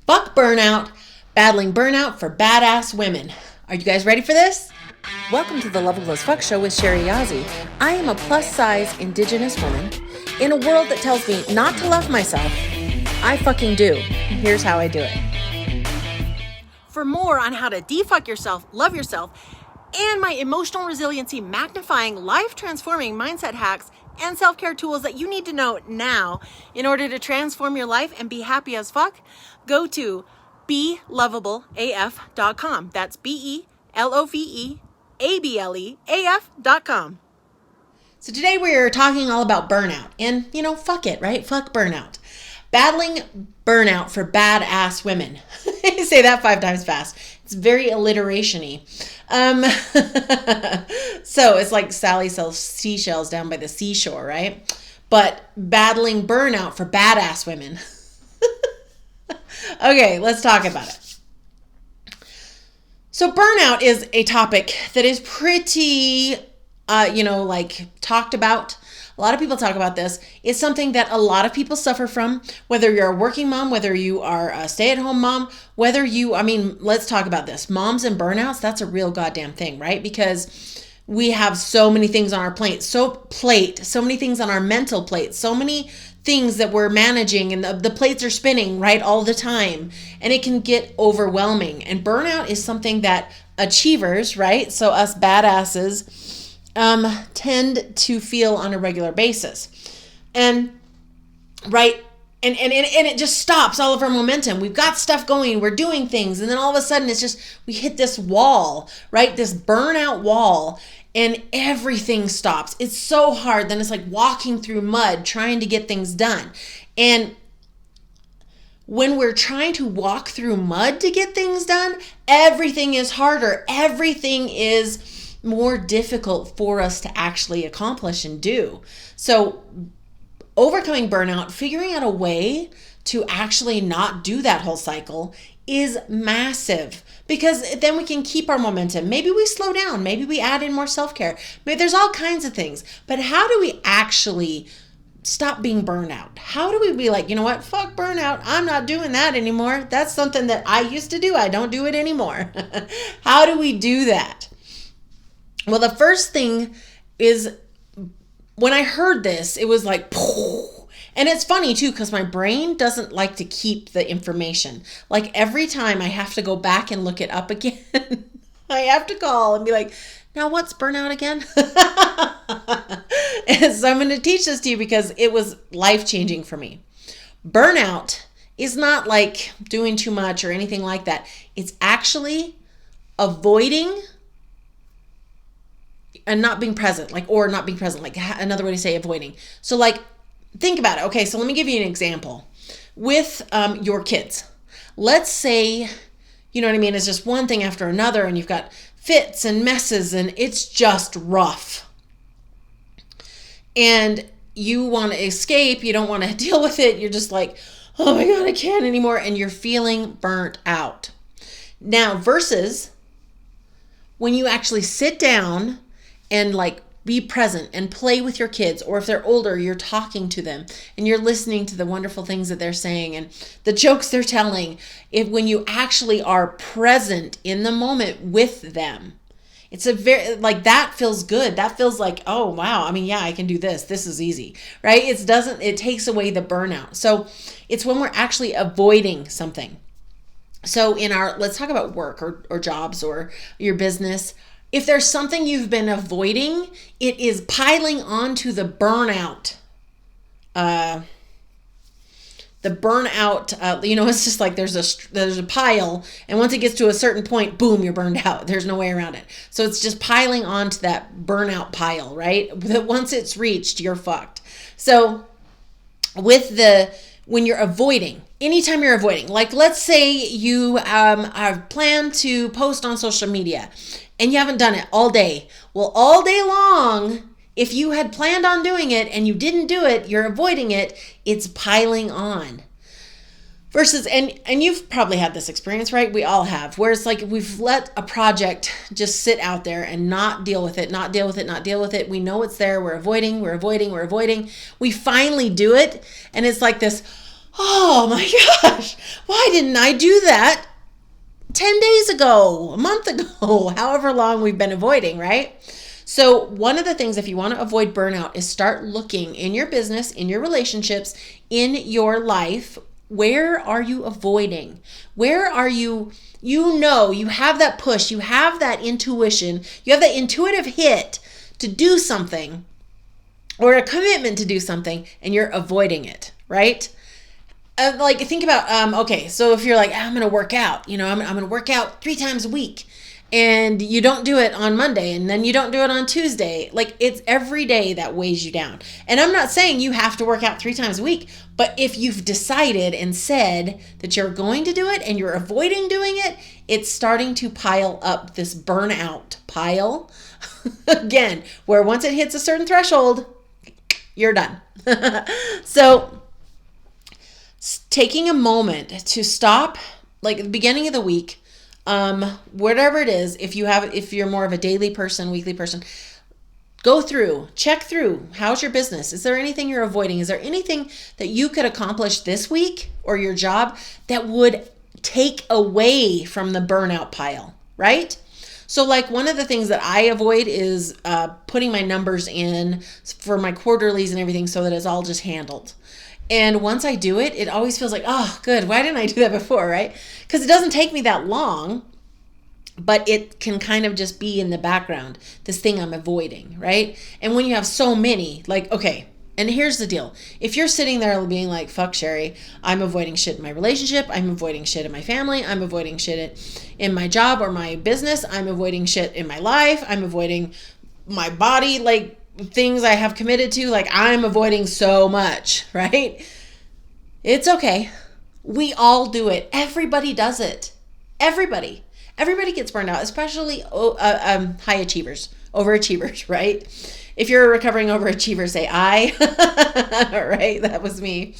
Fuck burnout, battling burnout for badass women. Are you guys ready for this? Welcome to the Loveable as Fuck show with Sherry Yazzie. I am a plus-size Indigenous woman in a world that tells me not to love myself. I fucking do. Here's how I do it. For more on how to defuck yourself, love yourself, and my emotional resiliency magnifying, life-transforming mindset hacks and self-care tools that you need to know now in order to transform your life and be happy as fuck, go to beloveableaf.com. That's beloveableaf.com. So today we're talking all about burnout and, fuck it, right? Fuck burnout. Battling burnout for badass women. I say that 5 times fast. It's very alliteration-y. So it's like Sally sells seashells down by the seashore, right? But battling burnout for badass women. Okay, let's talk about it. So burnout is a topic that is pretty, talked about. A lot of people talk about this. It's something that a lot of people suffer from, whether you're a working mom, whether you are a stay-at-home mom, let's talk about this. Moms and burnouts, that's a real goddamn thing, right? Because we have so many things on our plate, so many things on our mental plate, so many things that we're managing, and the plates are spinning, right, all the time. And it can get overwhelming. And burnout is something that achievers, right, so us badasses, tend to feel on a regular basis. And right, and it just stops all of our momentum. We've got stuff going, we're doing things, and then all of a sudden it's just, we hit this wall, right? This burnout wall, and everything stops. It's so hard. Then it's like walking through mud, trying to get things done. And when we're trying to walk through mud to get things done, everything is harder. Everything is more difficult for us to actually accomplish and do. So overcoming burnout, figuring out a way to actually not do that whole cycle is massive, because then we can keep our momentum. Maybe we slow down, maybe we add in more self-care. Maybe there's all kinds of things, but how do we actually stop being burned out? How do we be like, you know what, fuck burnout, I'm not doing that anymore. That's something that I used to do, I don't do it anymore. How do we do that? Well, the first thing is, when I heard this, it was like, and it's funny too, because my brain doesn't like to keep the information. Like every time I have to go back and look it up again, I have to call and be like, now what's burnout again? And so I'm going to teach this to you because it was life-changing for me. Burnout is not like doing too much or anything like that. It's actually avoiding and not being present, like another way to say avoiding. So like, think about it. Okay, so let me give you an example with your kids. Let's say, you know what I mean, it's just one thing after another, and you've got fits and messes, and it's just rough. And you want to escape, you don't want to deal with it, you're just like, oh my God, I can't anymore, and you're feeling burnt out. Now, versus when you actually sit down and like be present and play with your kids, or if they're older, you're talking to them and you're listening to the wonderful things that they're saying and the jokes they're telling. When you actually are present in the moment with them, it's a very, like, that feels good. That feels like, oh wow, I mean, yeah, I can do this. This is easy, right? It takes away the burnout. So it's when we're actually avoiding something. So let's talk about work or jobs or your business. If there's something you've been avoiding, it is piling onto the burnout. It's just like there's a pile, and once it gets to a certain point, boom, you're burned out. There's no way around it. So it's just piling onto that burnout pile, right? That once it's reached, you're fucked. So when you're avoiding, anytime you're avoiding, like let's say you have planned to post on social media and you haven't done it all day. Well, all day long, if you had planned on doing it and you didn't do it, you're avoiding it, it's piling on. Versus, and you've probably had this experience, right? We all have, where it's like we've let a project just sit out there and not deal with it. We know it's there. We're avoiding. We finally do it. And it's like this, oh my gosh, why didn't I do that 10 days ago, a month ago, however long we've been avoiding, right? So one of the things, if you want to avoid burnout, is start looking in your business, in your relationships, in your life. Where are you avoiding? Where are you, you have that push, you have that intuition, you have that intuitive hit to do something or a commitment to do something, and you're avoiding it, right? Like think about, okay, so if you're like, I'm going to work out, I'm going to work out 3 times a week, and you don't do it on Monday, and then you don't do it on Tuesday. Like, it's every day that weighs you down. And I'm not saying you have to work out 3 times a week, but if you've decided and said that you're going to do it and you're avoiding doing it, it's starting to pile up, this burnout pile. Again, where once it hits a certain threshold, you're done. So taking a moment to stop, like at the beginning of the week, whatever it is, if you're more of a daily person, weekly person, check through, how's your business? Is there anything you're avoiding? Is there anything that you could accomplish this week or your job that would take away from the burnout pile, right? So like one of the things that I avoid is putting my numbers in for my quarterlies and everything so that it's all just handled. And once I do it, it always feels like, oh, good. Why didn't I do that before, right? Because it doesn't take me that long, but it can kind of just be in the background, this thing I'm avoiding, right? And when you have so many, like, okay, and here's the deal. If you're sitting there being like, fuck, Sherry, I'm avoiding shit in my relationship, I'm avoiding shit in my family, I'm avoiding shit in my job or my business, I'm avoiding shit in my life, I'm avoiding my body, like, things I have committed to, like I'm avoiding so much, right? It's okay. We all do it. Everybody does it. Everybody gets burned out, especially high achievers, overachievers, right? If you're a recovering overachiever, say I, right? That was me.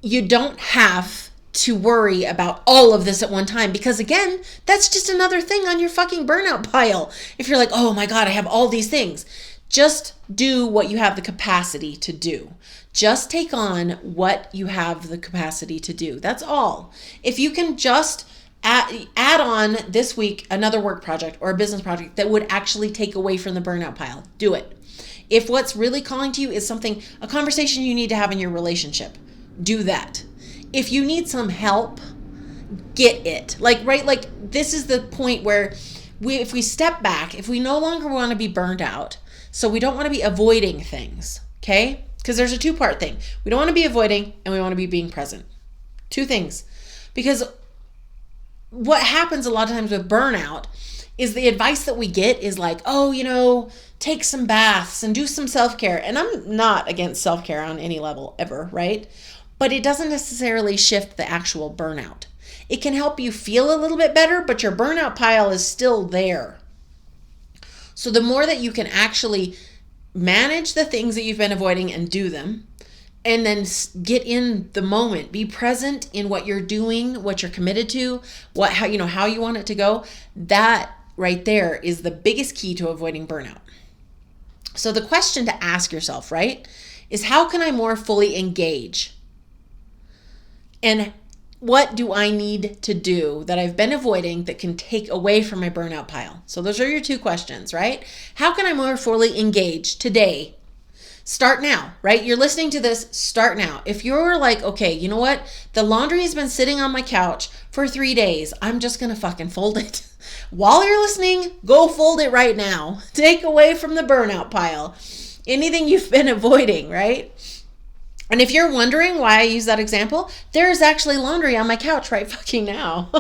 You don't have to worry about all of this at one time, because again, that's just another thing on your fucking burnout pile. If you're like, oh my God, I have all these things, just do what you have the capacity to do. Just take on what you have the capacity to do. That's all. If you can just add on this week another work project or a business project that would actually take away from the burnout pile, do it. If what's really calling to you is something, a conversation you need to have in your relationship, do that. If you need some help, get it. Like, right? Like, this is the point where if we step back, if we no longer want to be burned out, so we don't want to be avoiding things, okay? Because there's a 2-part thing. We don't want to be avoiding, and we want to be being present. 2 things. Because what happens a lot of times with burnout is the advice that we get is like, oh, take some baths and do some self-care. And I'm not against self-care on any level ever, right? But it doesn't necessarily shift the actual burnout. It can help you feel a little bit better, but your burnout pile is still there. So the more that you can actually manage the things that you've been avoiding and do them, and then get in the moment, be present in what you're doing, what you're committed to, how you want it to go, that right there is the biggest key to avoiding burnout. So the question to ask yourself, right, is how can I more fully engage? And what do I need to do that I've been avoiding that can take away from my burnout pile? So those are your 2 questions, right? How can I more fully engage today? Start now, right? You're listening to this, start now. If you're like, okay, you know what? The laundry has been sitting on my couch for 3 days. I'm just going to fucking fold it. While you're listening, go fold it right now. Take away from the burnout pile anything you've been avoiding, right? And if you're wondering why I use that example, there's actually laundry on my couch right fucking now.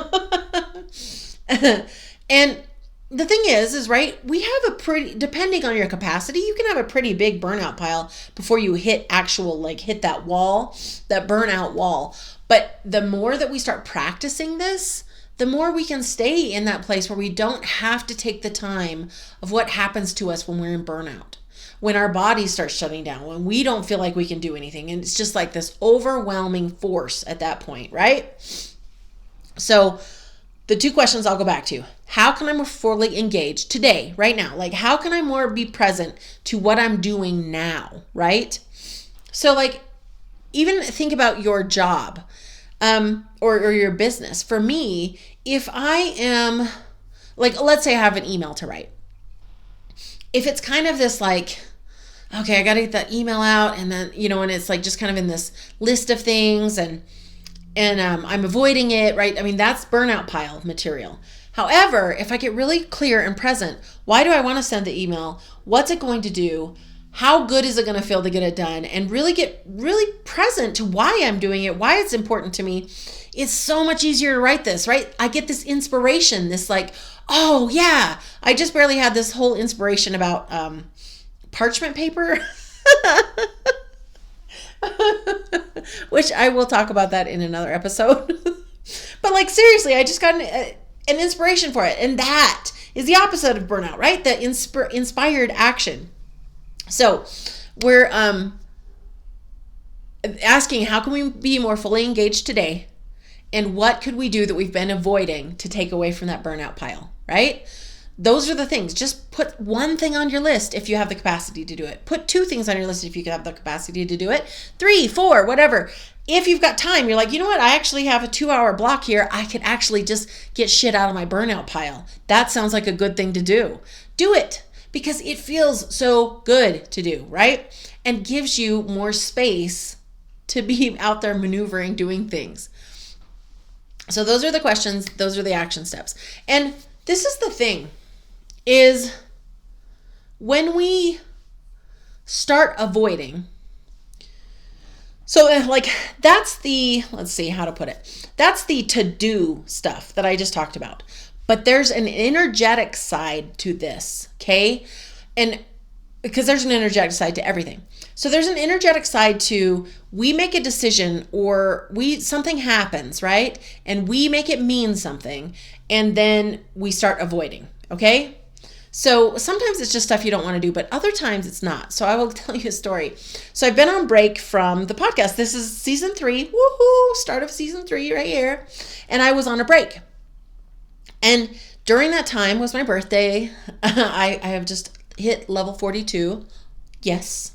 And the thing is right, we have depending on your capacity, you can have a pretty big burnout pile before you hit that wall, that burnout wall. But the more that we start practicing this, the more we can stay in that place where we don't have to take the time of what happens to us when we're in burnout. When our body starts shutting down, when we don't feel like we can do anything. And it's just like this overwhelming force at that point, right? So the two questions I'll go back to. How can I more fully engage today, right now? Like, how can I more be present to what I'm doing now, right? So like, even think about your job or your business. For me, if I am, like, let's say I have an email to write. If it's kind of this like, okay, I got to get that email out, and then, and it's like just kind of in this list of things, and I'm avoiding it, right? I mean, that's burnout pile material. However, if I get really clear and present, why do I want to send the email? What's it going to do? How good is it going to feel to get it done? And really get really present to why I'm doing it, why it's important to me. It's so much easier to write this, right? I get this inspiration, this like, oh yeah, I just barely had this whole inspiration about parchment paper, which I will talk about that in another episode. But like, seriously, I just got an inspiration for it. And that is the opposite of burnout, right? The inspired action. So we're asking, how can we be more fully engaged today? And what could we do that we've been avoiding to take away from that burnout pile, right? Those are the things. Just put one thing on your list if you have the capacity to do it. Put two things on your list if you have the capacity to do it. 3, 4, whatever. If you've got time, you're like, you know what? I actually have a 2-hour block here. I could actually just get shit out of my burnout pile. That sounds like a good thing to do. Do it, because it feels so good to do, right? And gives you more space to be out there maneuvering, doing things. So those are the questions. Those are the action steps. And this is the thing, is when we start avoiding, so like that's the, let's see how to put it. That's the to-do stuff that I just talked about. But there's an energetic side to this, okay? And because there's an energetic side to everything. So there's an energetic side to, we make a decision or something happens, right? And we make it mean something, and then we start avoiding, okay? So sometimes it's just stuff you don't want to do, but other times it's not. So I will tell you a story. So I've been on break from the podcast. This is season 3, woohoo, start of season 3 right here. And I was on a break. And during that time was my birthday. I have just hit level 42. Yes.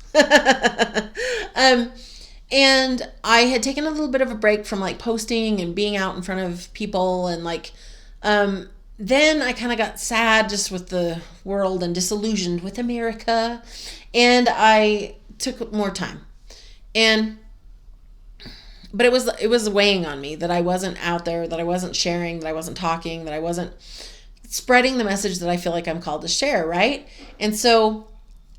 And I had taken a little bit of a break from like posting and being out in front of people, and like, then I kind of got sad just with the world and disillusioned with America, and I took more time. But it was weighing on me that I wasn't out there, that I wasn't sharing, that I wasn't talking, that I wasn't spreading the message that I feel like I'm called to share, right? And so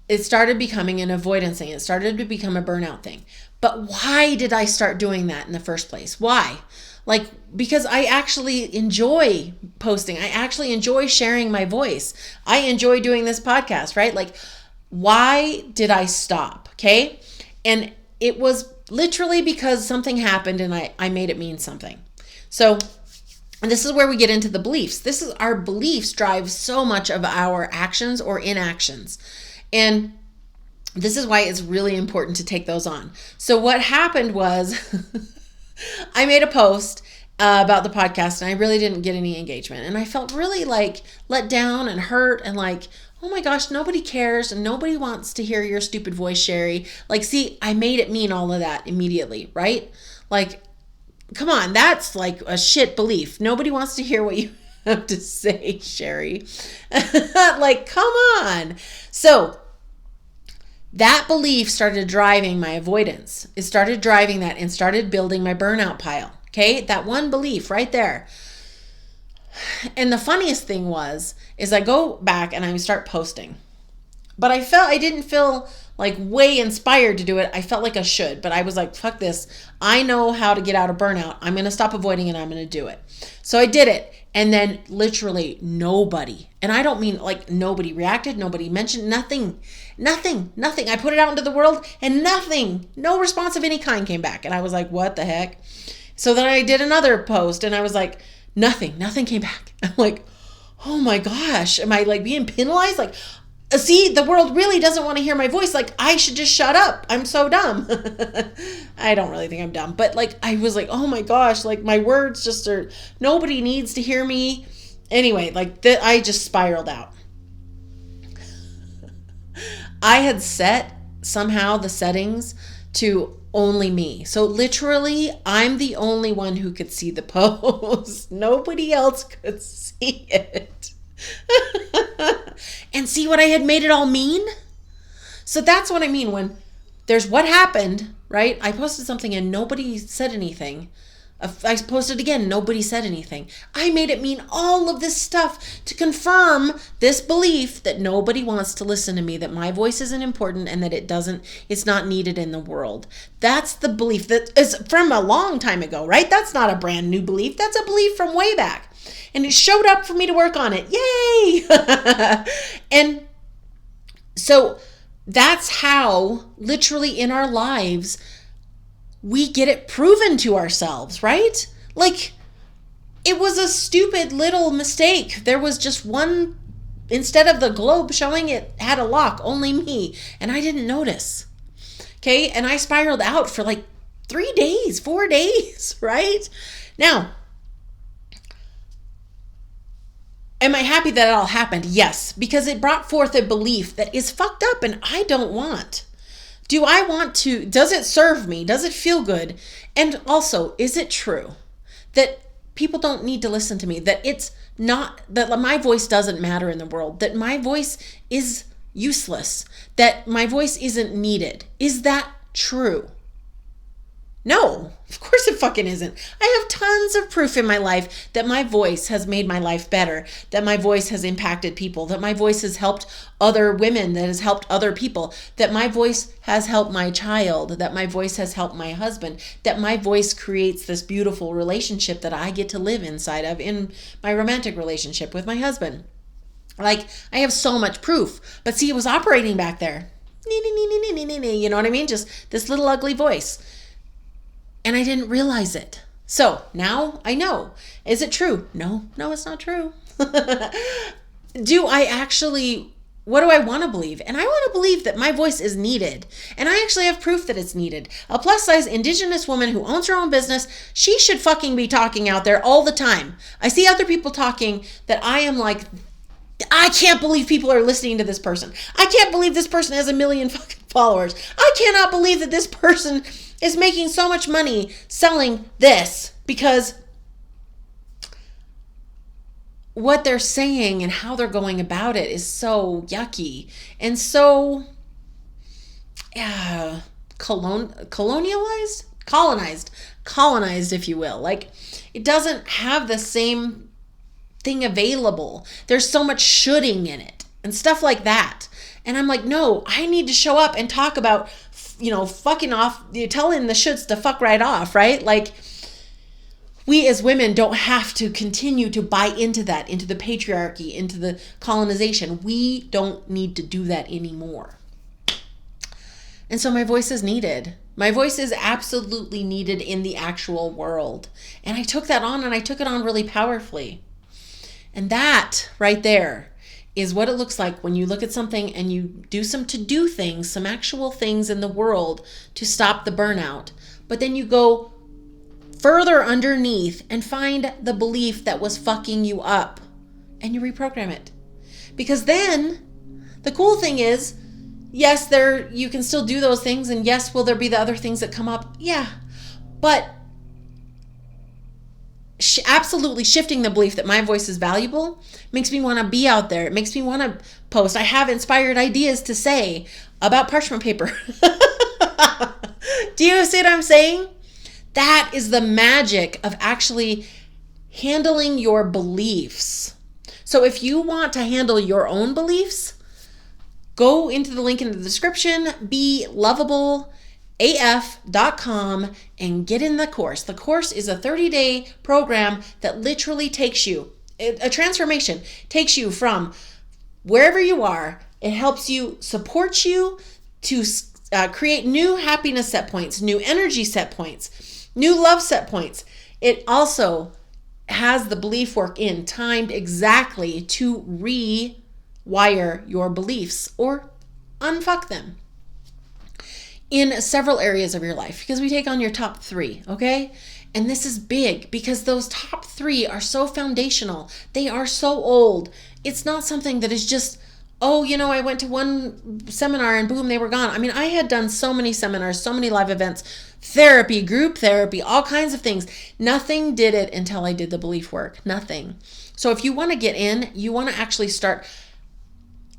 it started becoming an avoidance thing. It started to become a burnout thing. But why did I start doing that in the first place? Why? Like, because I actually enjoy posting. I actually enjoy sharing my voice. I enjoy doing this podcast, right? Like, why did I stop? Okay. And it was literally because something happened and I made it mean something. So, and this is where we get into the beliefs. This is our beliefs drive so much of our actions or inactions. And this is why it's really important to take those on. So what happened was I made a post about the podcast, and I really didn't get any engagement. And I felt really like let down and hurt, and like, oh my gosh, nobody cares and nobody wants to hear your stupid voice, Sherry. Like, see, I made it mean all of that immediately, right? Like, come on, that's like a shit belief. Nobody wants to hear what you have to say, Sherry. Like, come on. So that belief started driving my avoidance. It started driving that and started building my burnout pile. Okay, that one belief right there. And the funniest thing is I go back and I start posting. But I didn't feel like way inspired to do it. I felt like I should, but I was like, fuck this. I know how to get out of burnout. I'm going to stop avoiding and I'm going to do it. So I did it. And then literally nobody, and I don't mean like nobody reacted, nobody mentioned, nothing. I put it out into the world and no response of any kind came back. And I was like, what the heck? So then I did another post and I was like, nothing came back. I'm like, oh my gosh, am I like being penalized? Like, See, the world really doesn't want to hear my voice. Like, I should just shut up. I'm so dumb. I don't really think I'm dumb, but like, I was like, oh my gosh, like my words just are, nobody needs to hear me. Anyway, like I just spiraled out. I had set somehow the settings to only me. So literally, I'm the only one who could see the post. Nobody else could see it. And see what I had made it all mean? So that's what I mean when there's what happened, right? I posted something and nobody said anything. I posted again, nobody said anything. I made it mean all of this stuff to confirm this belief that nobody wants to listen to me, that my voice isn't important and that it's not needed in the world. That's the belief that is from a long time ago, right? That's not a brand new belief. That's a belief from way back. And it showed up for me to work on it. Yay! And so that's how literally in our lives we get it proven to ourselves, right? Like, it was a stupid little mistake. There was just one, instead of the globe showing it had a lock, only me, and I didn't notice. Okay, and I spiraled out for like 4 days, right? Now, am I happy that it all happened? Yes, because it brought forth a belief that is fucked up and I don't want. Do I want to, does it serve me? Does it feel good? And also, is it true that people don't need to listen to me? That it's not, that my voice doesn't matter in the world? That my voice is useless? That my voice isn't needed? Is that true? No, of course it fucking isn't. I have tons of proof in my life that my voice has made my life better, that my voice has impacted people, that my voice has helped other women, that has helped other people, that my voice has helped my child, that my voice has helped my husband, that my voice creates this beautiful relationship that I get to live inside of in my romantic relationship with my husband. Like, I have so much proof. But see, it was operating back there. You know what I mean? Just this little ugly voice. And I didn't realize it. So now I know. Is it true? No, it's not true. What do I want to believe? And I want to believe that my voice is needed. And I actually have proof that it's needed. A plus size Indigenous woman who owns her own business, she should fucking be talking out there all the time. I see other people talking that I am like, I can't believe people are listening to this person. I can't believe this person has 1 million fucking followers. I cannot believe that this person is making so much money selling this, because what they're saying and how they're going about it is so yucky and so colonized, if you will. Like, it doesn't have the same thing available. There's so much shoulding in it and stuff like that. And I'm like, no, I need to show up and talk about, fucking off, telling the shoulds to fuck right off, right? Like, we as women don't have to continue to buy into that, into the patriarchy, into the colonization. We don't need to do that anymore. And so my voice is needed. My voice is absolutely needed in the actual world. And I took that on, and I took it on really powerfully. And that right there is what it looks like when you look at something and you do some to-do things, some actual things in the world to stop the burnout. But then you go further underneath and find the belief that was fucking you up and you reprogram it. Because then the cool thing is, yes, you can still do those things, and yes, will there be the other things that come up? Yeah. But absolutely shifting the belief that my voice is valuable makes me want to be out there. It makes me want to post. I have inspired ideas to say about parchment paper. Do you see what I'm saying? That is the magic of actually handling your beliefs. So if you want to handle your own beliefs, go into the link in the description, be loveable af.com, and get in the course. The course is a 30-day program that literally takes you, a transformation, takes you from wherever you are. It helps you, support you to create new happiness set points, new energy set points, new love set points. It also has the belief work in timed exactly to rewire your beliefs or unfuck them in several areas of your life, because we take on your top 3, okay? And this is big because those top 3 are so foundational. They are so old. It's not something that is just, oh, I went to one seminar and boom, they were gone. I mean, I had done so many seminars, so many live events, therapy, group therapy, all kinds of things. Nothing did it until I did the belief work. Nothing. So if you want to get in, you want to actually start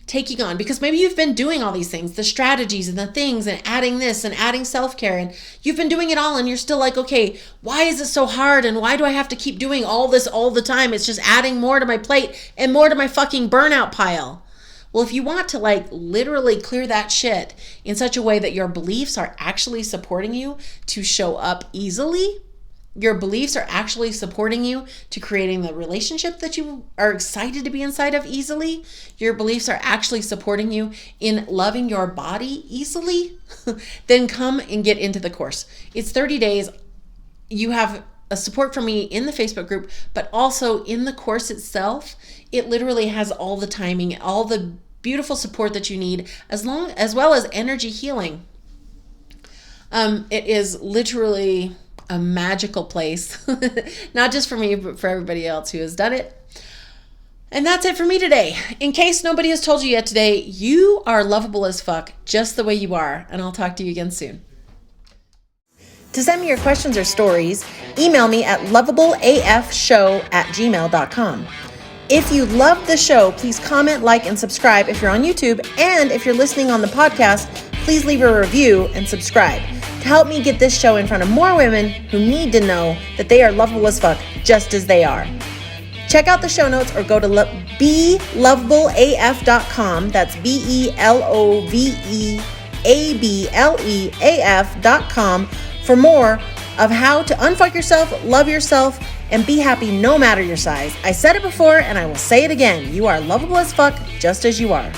taking on, because maybe you've been doing all these things, the strategies and the things and adding this and adding self-care, and you've been doing it all and you're still like, okay, why is it so hard? And why do I have to keep doing all this all the time? It's just adding more to my plate and more to my fucking burnout pile. Well, if you want to literally clear that shit in such a way that your beliefs are actually supporting you to show up easily, your beliefs are actually supporting you to creating the relationship that you are excited to be inside of easily, your beliefs are actually supporting you in loving your body easily, then come and get into the course. It's 30 days. You have a support from me in the Facebook group, but also in the course itself. It literally has all the timing, all the beautiful support that you need, as well as energy healing. It is literally a magical place, not just for me, but for everybody else who has done it. And that's it for me today. In case nobody has told you yet today, you are lovable as fuck, just the way you are. And I'll talk to you again soon. To send me your questions or stories, email me at loveableafshow@gmail.com. If you love the show, please comment, like, and subscribe if you're on YouTube. And if you're listening on the podcast, please leave a review and subscribe to help me get this show in front of more women who need to know that they are lovable as fuck just as they are. Check out the show notes or go to belovableaf.com. That's beloveableaf.com for more of how to unfuck yourself, love yourself, and be happy no matter your size. I said it before and I will say it again. You are lovable as fuck just as you are.